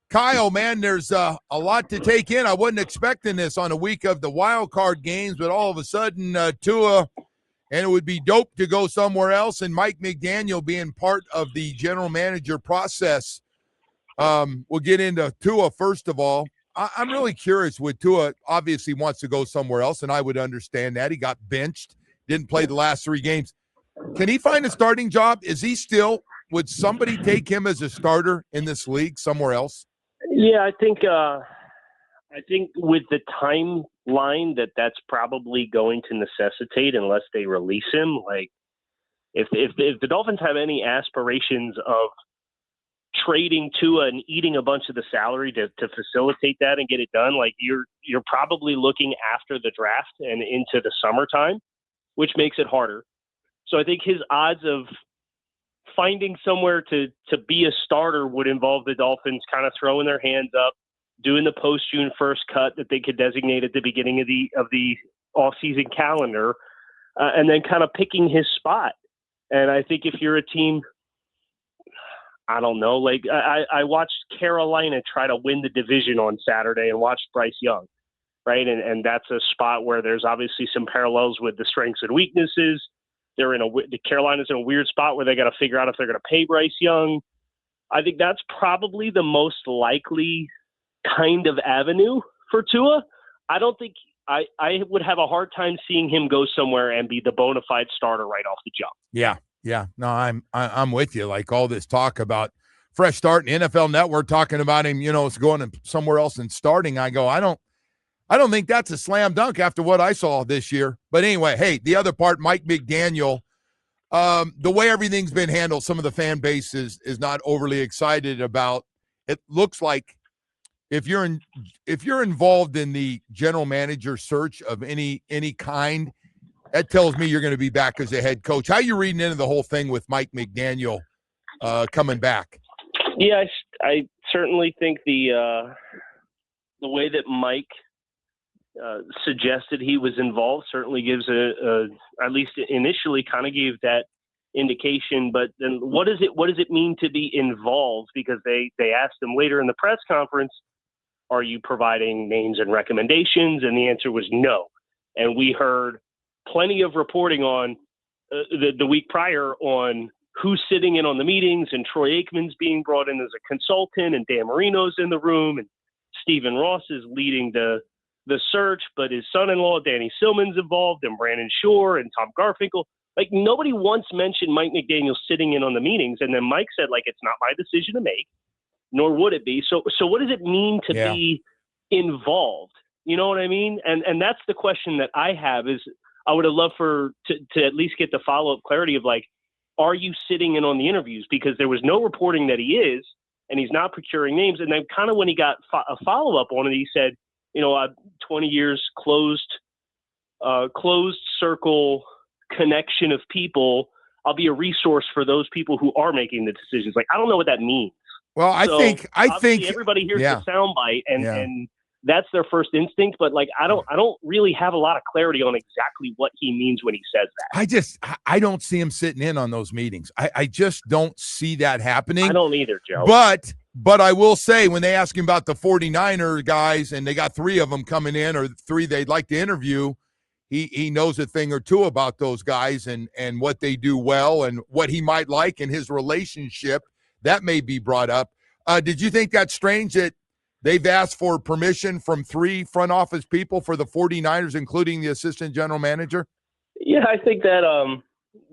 Kyle, man, there's a lot to take in. I wasn't expecting this on a week of the wild card games, but all of a sudden, Tua, and it would be dope to go somewhere else, and Mike McDaniel being part of the general manager process. We'll get into Tua first of all. I'm really curious with Tua. Obviously wants to go somewhere else, and I would understand that. He got benched, didn't play the last 3 games. Can he find a starting job? Is he still – would somebody take him as a starter in this league somewhere else? Yeah, I think with the timeline that's probably going to necessitate unless they release him. Like, if the Dolphins have any aspirations of trading Tua and eating a bunch of the salary to facilitate that and get it done, like you're probably looking after the draft and into the summertime, which makes it harder. So I think his odds of finding somewhere to be a starter would involve the Dolphins kind of throwing their hands up, doing the post-June 1st cut that they could designate at the beginning of the off-season calendar, and then kind of picking his spot. And I think if you're a team, I don't know, like I watched Carolina try to win the division on Saturday and watched Bryce Young, right? And that's a spot where there's obviously some parallels with the strengths and weaknesses. The Carolina's in a weird spot where they got to figure out if they're going to pay Bryce Young. I think that's probably the most likely kind of avenue for Tua. I don't think I would have a hard time seeing him go somewhere and be the bona fide starter right off the jump. Yeah. No, I'm with you. Like all this talk about fresh start and NFL Network talking about him, going somewhere else and starting. I go, I don't think that's a slam dunk after what I saw this year. But anyway, hey, the other part, Mike McDaniel, the way everything's been handled, some of the fan base is not overly excited about. It looks like if you're involved in the general manager search of any kind, that tells me you're going to be back as a head coach. How are you reading into the whole thing with Mike McDaniel coming back? Yeah, I certainly think the way that Mike suggested he was involved certainly gives at least initially kind of gave that indication. But then what does it mean to be involved? Because they asked him later in the press conference, are you providing names and recommendations? And the answer was no. And we heard plenty of reporting on the week prior on who's sitting in on the meetings, and Troy Aikman's being brought in as a consultant, and Dan Marino's in the room, and Stephen Ross is leading the search, but his son-in-law, Danny Silman's involved, and Brandon Shore and Tom Garfinkel. Like, nobody once mentioned Mike McDaniel sitting in on the meetings. And then Mike said, like, it's not my decision to make, nor would it be. So what does it mean to be involved? You know what I mean? And that's the question that I have is I would have loved to at least get the follow-up clarity of, like, are you sitting in on the interviews? Because there was no reporting that he is, and he's not procuring names. And then kind of when he got a follow-up on it, he said, 20 years closed circle connection of people. I'll be a resource for those people who are making the decisions. Like, I don't know what that means. Well, I think everybody hears the soundbite and that's their first instinct. But like, I don't really have a lot of clarity on exactly what he means when he says that. I don't see him sitting in on those meetings. I just don't see that happening. I don't either, Joe. But I will say, when they ask him about the 49er guys, and they got 3 of them coming in, or 3 they'd like to interview, he knows a thing or two about those guys and what they do well and what he might like in his relationship. That may be brought up. Did you think that's strange that they've asked for permission from 3 front office people for the 49ers, including the assistant general manager? Yeah, I think that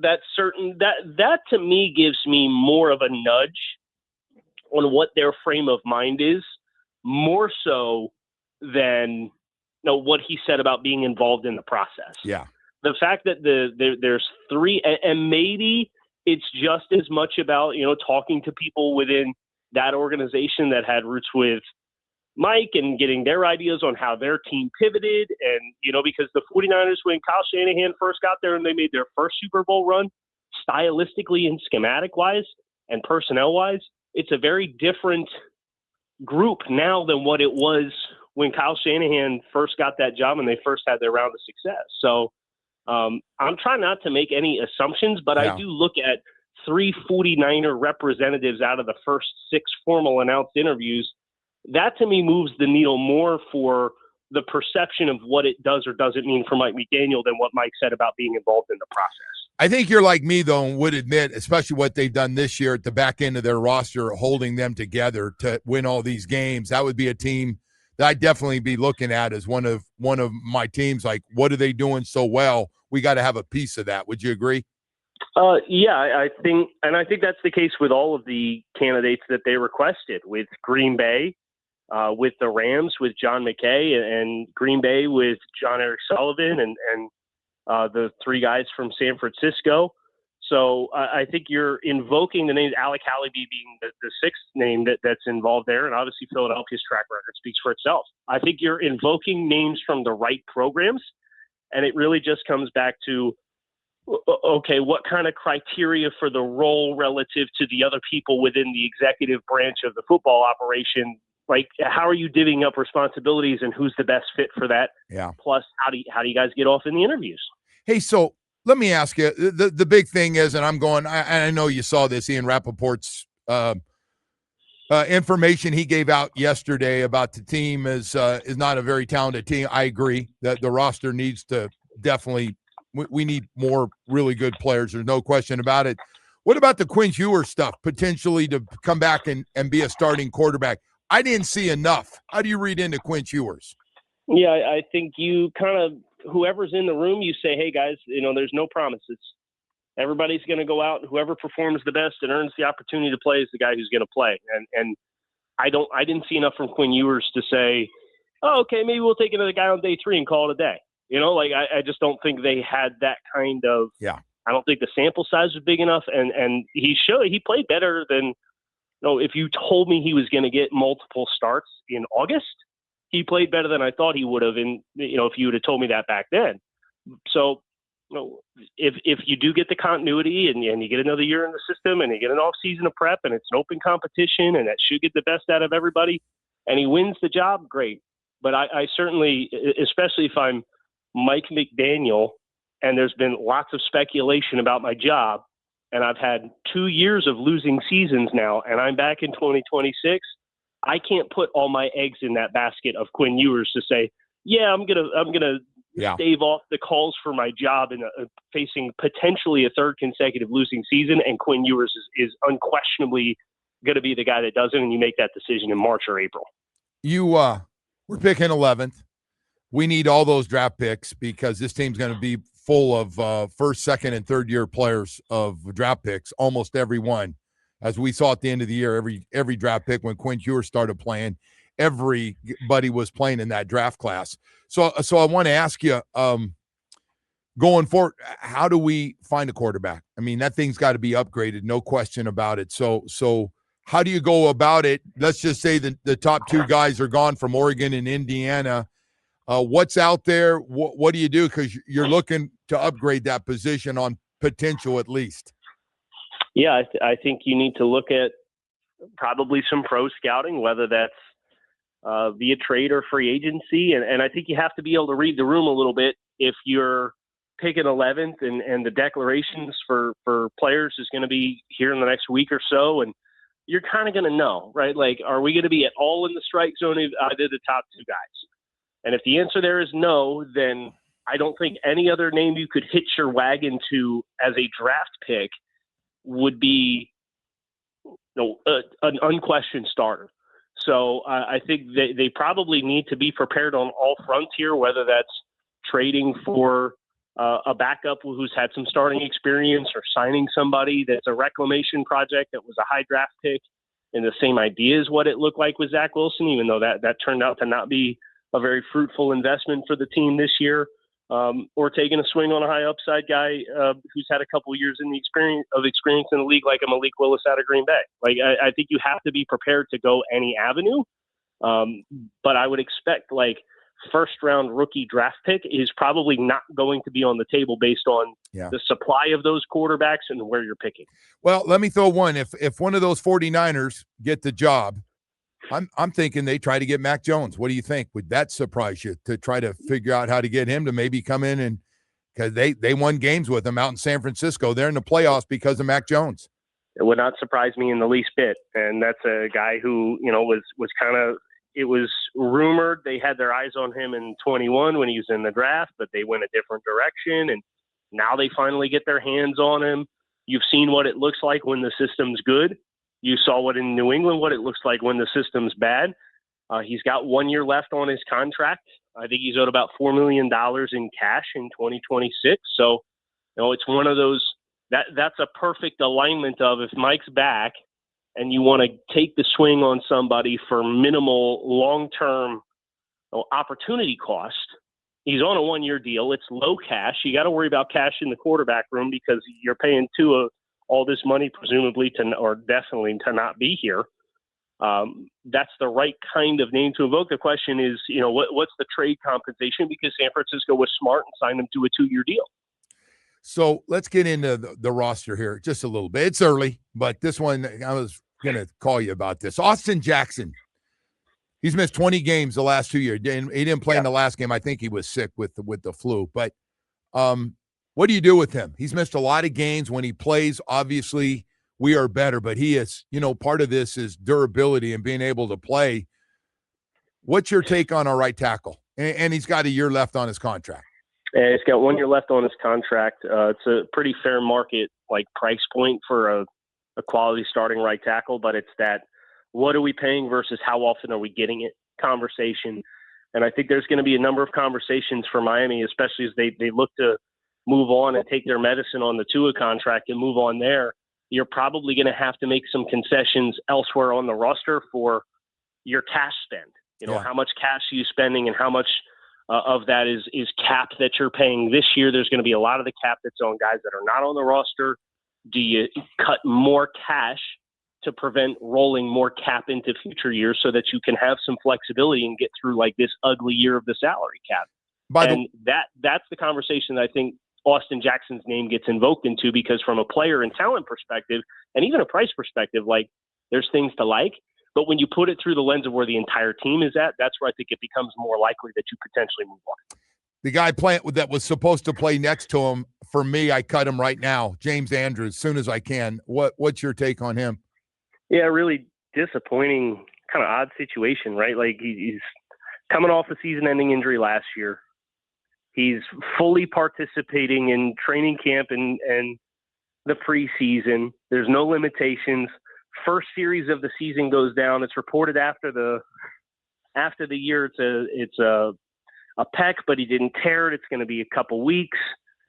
that to me gives me more of a nudge on what their frame of mind is, more so than what he said about being involved in the process. Yeah. The fact that there's 3, and maybe it's just as much about, talking to people within that organization that had roots with Mike and getting their ideas on how their team pivoted. And, because the 49ers, when Kyle Shanahan first got there and they made their first Super Bowl run, stylistically and schematic-wise and personnel-wise, it's a very different group now than what it was when Kyle Shanahan first got that job and they first had their round of success. So I'm trying not to make any assumptions, but I do look at 3 49er representatives out of the first 6 formal announced interviews that to me moves the needle more for the perception of what it does or doesn't mean for Mike McDaniel than what Mike said about being involved in the process. I think you're like me, though, and would admit, especially what they've done this year at the back end of their roster, holding them together to win all these games. That would be a team that I'd definitely be looking at as one of my teams. Like, what are they doing so well? We got to have a piece of that. Would you agree? Yeah, I think that's the case with all of the candidates that they requested, with Green Bay, with the Rams, with John McKay, and Green Bay with John Eric Sullivan, and the three guys from San Francisco. So I think you're invoking the names, Alec Hallaby being the sixth name that's involved there, and obviously Philadelphia's track record speaks for itself. I think you're invoking names from the right programs, and it really just comes back to, okay, what kind of criteria for the role relative to the other people within the executive branch of the football operation? Like, how are you divvying up responsibilities, and who's the best fit for that? Yeah. Plus, how do you guys get off in the interviews? Hey, so let me ask you, the big thing is, and I know you saw this, Ian Rappaport's information he gave out yesterday about the team is not a very talented team. I agree that the roster needs to definitely, we need more really good players. There's no question about it. What about the Quinn Ewers stuff, potentially to come back and be a starting quarterback? I didn't see enough. How do you read into Quinn Ewers? Yeah, I think you kind of, whoever's in the room, you say, hey, guys, there's no promises. Everybody's going to go out. Whoever performs the best and earns the opportunity to play is the guy who's going to play. And I didn't see enough from Quinn Ewers to say, oh, okay, maybe we'll take another guy on day 3 and call it a day. I just don't think they had that kind of – yeah. I don't think the sample size was big enough. And he played better than – if you told me he was going to get multiple starts in August, he played better than I thought he would have if you would have told me that back then. So if you do get the continuity and you get another year in the system and you get an off season of prep and it's an open competition and that should get the best out of everybody and he wins the job, great. But I certainly, especially if I'm Mike McDaniel and there's been lots of speculation about my job, and I've had 2 years of losing seasons now, and I'm back in 2026, I can't put all my eggs in that basket of Quinn Ewers to say, yeah, I'm gonna stave off the calls for my job in facing potentially a third consecutive losing season, and Quinn Ewers is unquestionably going to be the guy that does it, and you make that decision in March or April. We're picking 11th. We need all those draft picks because this team's going to be full of first, second, and third-year players of draft picks, almost every one. As we saw at the end of the year, every draft pick when Quinn Ewers started playing, everybody was playing in that draft class. So I want to ask you, going forward, how do we find a quarterback? I mean, that thing's got to be upgraded, no question about it. So how do you go about it? Let's just say that the top 2 guys are gone from Oregon and Indiana. What's out there? What do you do? Because you're looking to upgrade that position on potential at least. Yeah, I think you need to look at probably some pro scouting, whether that's via trade or free agency. And I think you have to be able to read the room a little bit if you're picking 11th and the declarations for players is going to be here in the next week or so. And you're kind of going to know, right? Like, are we going to be at all in the strike zone of either the top 2 guys? And if the answer there is no, then I don't think any other name you could hitch your wagon to as a draft pick would be an unquestioned starter. So I think they probably need to be prepared on all fronts here, whether that's trading for a backup who's had some starting experience or signing somebody that's a reclamation project that was a high draft pick. And the same idea is what it looked like with Zach Wilson, even though that turned out to not be a very fruitful investment for the team this year, or taking a swing on a high upside guy who's had a couple of years in the experience in the league, like a Malik Willis out of Green Bay. Like, I think you have to be prepared to go any avenue. But I would expect first round rookie draft pick is probably not going to be on the table based on the supply of those quarterbacks and where you're picking. Well, let me throw one. If one of those 49ers get the job, I'm thinking they try to get Mac Jones. What do you think? Would that surprise you to try to figure out how to get him to maybe come in and because they won games with him out in San Francisco. They're in the playoffs because of Mac Jones. It would not surprise me in the least bit. And that's a guy who, was kind of it was rumored they had their eyes on him in 21 when he was in the draft, but they went a different direction, and now they finally get their hands on him. You've seen what it looks like when the system's good. You saw what in New England, what it looks like when the system's bad. He's got 1 year left on his contract. I think he's owed about $4 million in cash in 2026. So, it's one of those that's a perfect alignment of if Mike's back and you want to take the swing on somebody for minimal long-term opportunity cost. He's on a 1 year deal. It's low cash. You got to worry about cash in the quarterback room because you're paying Tua all this money, presumably or definitely to not be here. That's the right kind of name to invoke. The question is, what's the trade compensation? Because San Francisco was smart and signed him to a 2 year deal. So let's get into the roster here just a little bit. It's early, but this one, I was going to call you about this. Austin Jackson. He's missed 20 games the last 2 years. He didn't play in the last game. I think he was sick with the flu. But what do you do with him? He's missed a lot of games. When he plays, obviously, we are better. But he is, part of this is durability and being able to play. What's your take on our right tackle? And he's got a year left on his contract. Yeah, he's got 1 year left on his contract. It's a pretty fair market price point for a quality starting right tackle. But it's that, what are we paying versus how often are we getting it conversation. And I think there's going to be a number of conversations for Miami, especially as they look to move on and take their medicine on the Tua contract and move on there. You're probably going to have to make some concessions elsewhere on the roster for your cash spend. How much cash are you spending and how much of that is cap that you're paying this year. There's going to be a lot of the cap that's on guys that are not on the roster. Do you cut more cash to prevent rolling more cap into future years so that you can have some flexibility and get through this ugly year of the salary cap? That's the conversation that I think Austin Jackson's name gets invoked into, because from a player and talent perspective and even a price perspective, there's things to like. But when you put it through the lens of where the entire team is at, that's where I think it becomes more likely that you potentially move on. The guy that was supposed to play next to him, for me, I cut him right now. James Andrews, as soon as I can. What's your take on him? Yeah, really disappointing, kind of odd situation, right? He's coming off a season-ending injury last year. He's fully participating in training camp and the preseason. There's no limitations. First series of the season goes down. It's reported after the year. It's a pec, but he didn't tear it. It's going to be a couple weeks.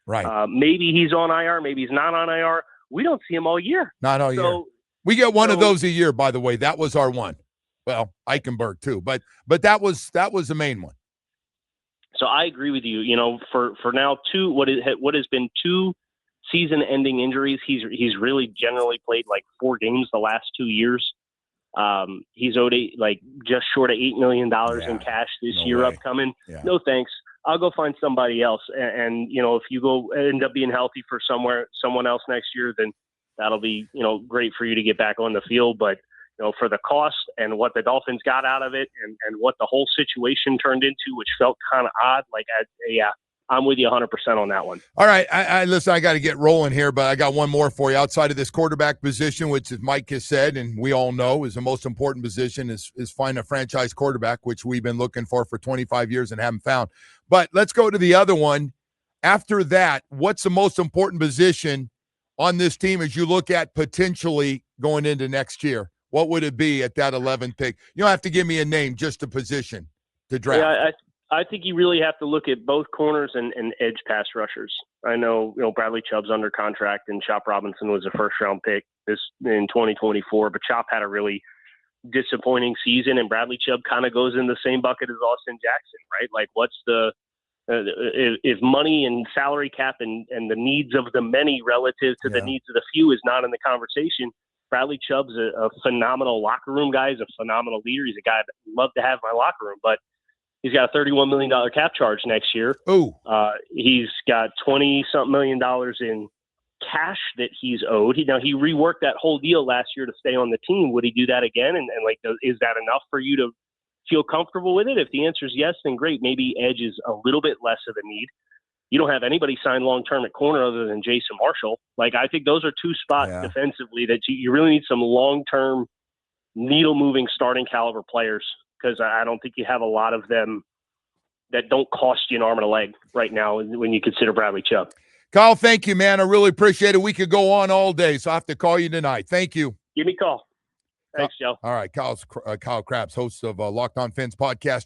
Right. Maybe he's on IR. Maybe he's not on IR. We don't see him all year. Not all year. We get one of those a year, by the way. That was our one. Well, Eichenberg too, but that was the main one. So I agree with you. For now, what has been 2 season-ending injuries. He's really generally played 4 games the last 2 years. He's owed just short of $8 million in cash this year upcoming. Yeah. No thanks. I'll go find somebody else. And if you go end up being healthy for someone else next year, then that'll be, great for you to get back on the field. But, for the cost and what the Dolphins got out of it and what the whole situation turned into, which felt kind of odd, I'm with you 100% on that one. All right. Listen, I got to get rolling here, but I got one more for you. Outside of this quarterback position, which, as Mike has said, and we all know is the most important position, is find a franchise quarterback, which we've been looking for 25 years and haven't found. But let's go to the other one. After that, what's the most important position on this team as you look at potentially going into next year? What would it be at that 11th pick? You don't have to give me a name, just a position to draft. Yeah, I think you really have to look at both corners and edge pass rushers. I know, Bradley Chubb's under contract and Chop Robinson was a first-round pick in 2024, but Chop had a really disappointing season, and Bradley Chubb kind of goes in the same bucket as Austin Jackson, right? What's the if money and salary cap and the needs of the many relative to the needs of the few is not in the conversation? Bradley Chubb's a phenomenal locker room guy. He's a phenomenal leader. He's a guy I'd love to have in my locker room, but he's got a $31 million cap charge next year. Oh, he's got $20-something million in cash that he's owed. Now, he reworked that whole deal last year to stay on the team. Would he do that again? And is that enough for you to feel comfortable with it? If the answer is yes, then great. Maybe edge is a little bit less of a need. You don't have anybody signed long-term at corner other than Jason Marshall. I think those are 2 spots defensively that you really need some long-term needle-moving starting caliber players, because I don't think you have a lot of them that don't cost you an arm and a leg right now when you consider Bradley Chubb. Kyle, thank you, man. I really appreciate it. We could go on all day, so I have to call you tonight. Thank you. Give me a call. Thanks, Joe. All right, Kyle Crabbs, host of Locked On Fins podcast.